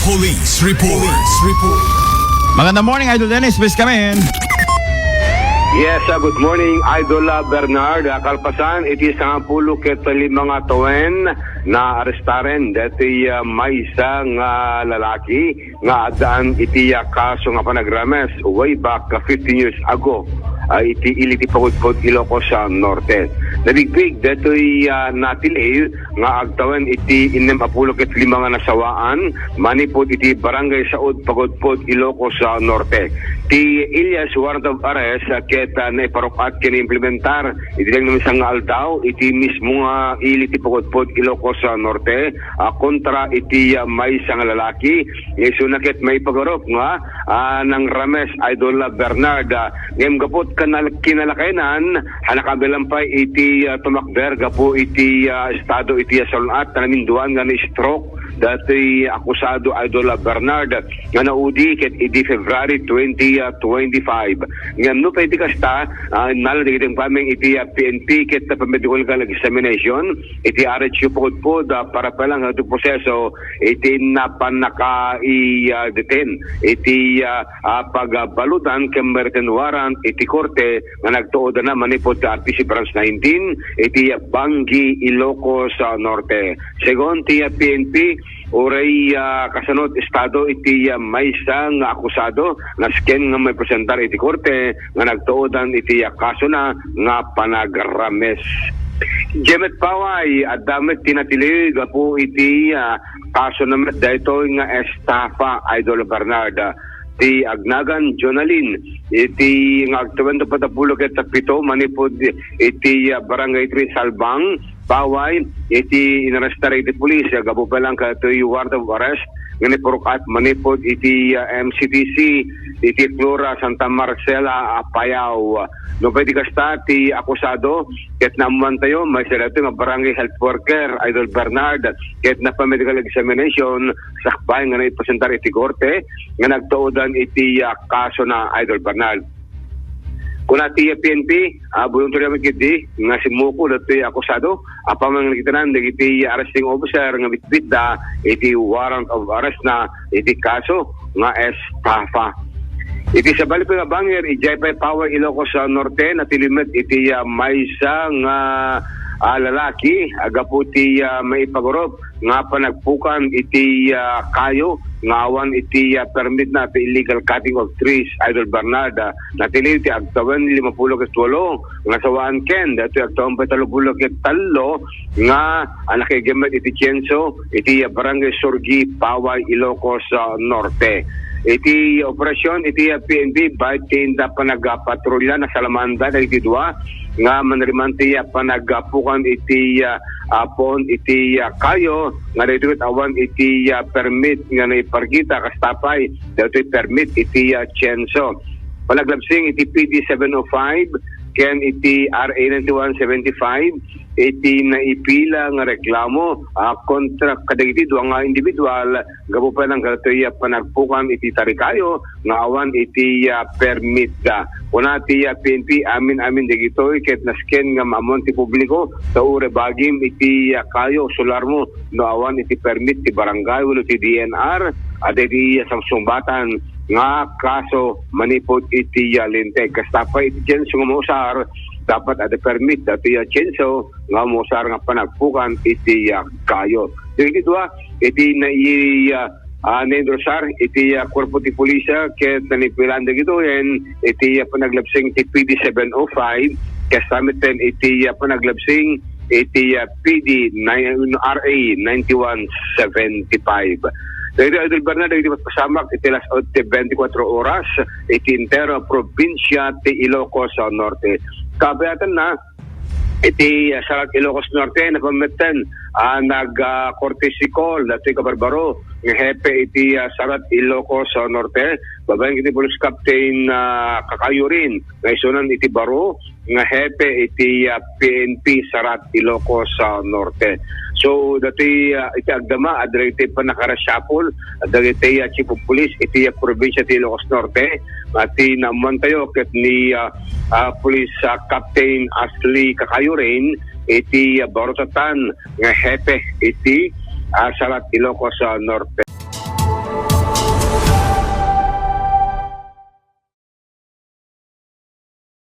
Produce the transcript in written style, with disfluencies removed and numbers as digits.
Police Report. Magandang morning, Idol Dennis. Please come in. Yes, good morning, Idol Bernard. Kalpasan, iti sa pulo ket mga tawen na arestaren dati may isang lalaki nga adaan iti kaso nga panagrames way back 15 years ago. Iti iliti pagudpod Ilocos sa Norte. Nabigbig detoy natilay nga agtawan iti 65 nga nasawaan manipod iti barangay Saud pagudpod Ilocos sa Norte. Ti Elias warrant of arrest ket naiparukat kini-implementar iti lang naman isang aldaw iti mismo nga iliti pagudpod Ilocos sa Norte kontra iti may isang lalaki nga ket may pagarop nga ng Rames Idol Bernard ngem gapot kinalakainan hanakabilang pa iti tumakder gapo iti estado iti salunat naminduan nga ni stroke dati akusado Idol Bernard nga naudi ket iti February 2025 ngem no pwede kasta naladigiteng pameng iti PNP ket medical examination iti RHU pugod para palang ito proseso iti napanaka i-detain iti pagbalutan kem written warrant iti korte nga nagtuod na manipod sa RTC Branch 19 iti Bangi Ilocos Norte. Segon ti PNP oray kasanod estado iti may isang akusado na sken nga may presentar iti korte nga nagtuodan iti kaso na nga panagrames. Jemet Paway adamit tinatili gapo iti kaso naman dito nga estafa Idol Bernard ti Agnagan Jonalyn iti nga agtawan da patapulo ket tapito manipod iti barangay 3 Salbang Paway iti inarestare iti pulis gabo pa lang katoy warrant of arrest nga nipurukat manipod iti MCTC iti Flora Santa Marcela Apayao no pwede kasta ti akusado ket naman tayo may sila nga barangay health worker Idol Bernard ket na pa medical examination sakbay nga naipresentar iti korte nga nagtuodan iti kaso na Idol Bernard. Kuna ti PNP voluntary kiti nga simuko dati akusado apamang nakitanan dagiti arresting officer nga bitbit da iti warrant of arrest na iti kaso nga estafa. Iti sa balik nga bangir ijay pa Power Ilocos sa Norte na tilimet iti may isang lalaki agapo ti may pagorop nga panagpukan iti kayo ngawan iti permit na iti illegal cutting of trees Idol Bernard natili iti agtawan 58 nga sawaan ken dati agtawan 30 nga nakigemet iti Tienso iti barangay Surgi Paway Ilocos Norte. Iti operasyon iti PNP bahit tinda panagapatrolya na salamanda na iti dua nga manrimanti panagapukan iti pon iti kayo nga dito awan iti permit nga naipargita kastapay dito permit iti Tienso. Palaglabsing iti PD 705 ken iti RA 9175 iti naipila nga reklamo kontra kadagiti duwa nga individual gabo pa lang katoy panagpukan iti tarikayo nga awan iti permit da. Una ti PNP amin digitoy ket nasken nga mamon ti publiko sa ure bagim iti kayo solar mo no awan iti permit ti barangay ulo ti DNR iti samsumbatan nga kaso manipod iti linteg kastapa iti Tienso nga mausar dapat ada permit dati Tienso nga mausar nga panagpukan iti kayo. Dito dua iti nendrosar iti korpo ti pulisya ket nanipilan dagito en iti panaglabsing ti PD 705 kasamiten iti panaglabsing iti PD RA 9175. Dahil Idol Bernard, iti pasamak iti las 24 oras iti intero probinsya ti Ilocos Norte. Kabayatan na iti Sarat Ilocos Norte na kometen nag-courtesy call dati kabarbaro ng hepe iti Sarat Ilocos Norte babayang iti Police Captain Kakayurin nga isunan iti baro nga hepe iti PNP Sarat Ilocos Norte. So dati iti agdama adrete pa nakarasyapol adrete Chief of Police iti probinsya ti Ilocos Norte ati naman tayo ket ni Police Captain Ashley Kakayurin iti barotatan nga hepe iti Sarat Ilocos Norte.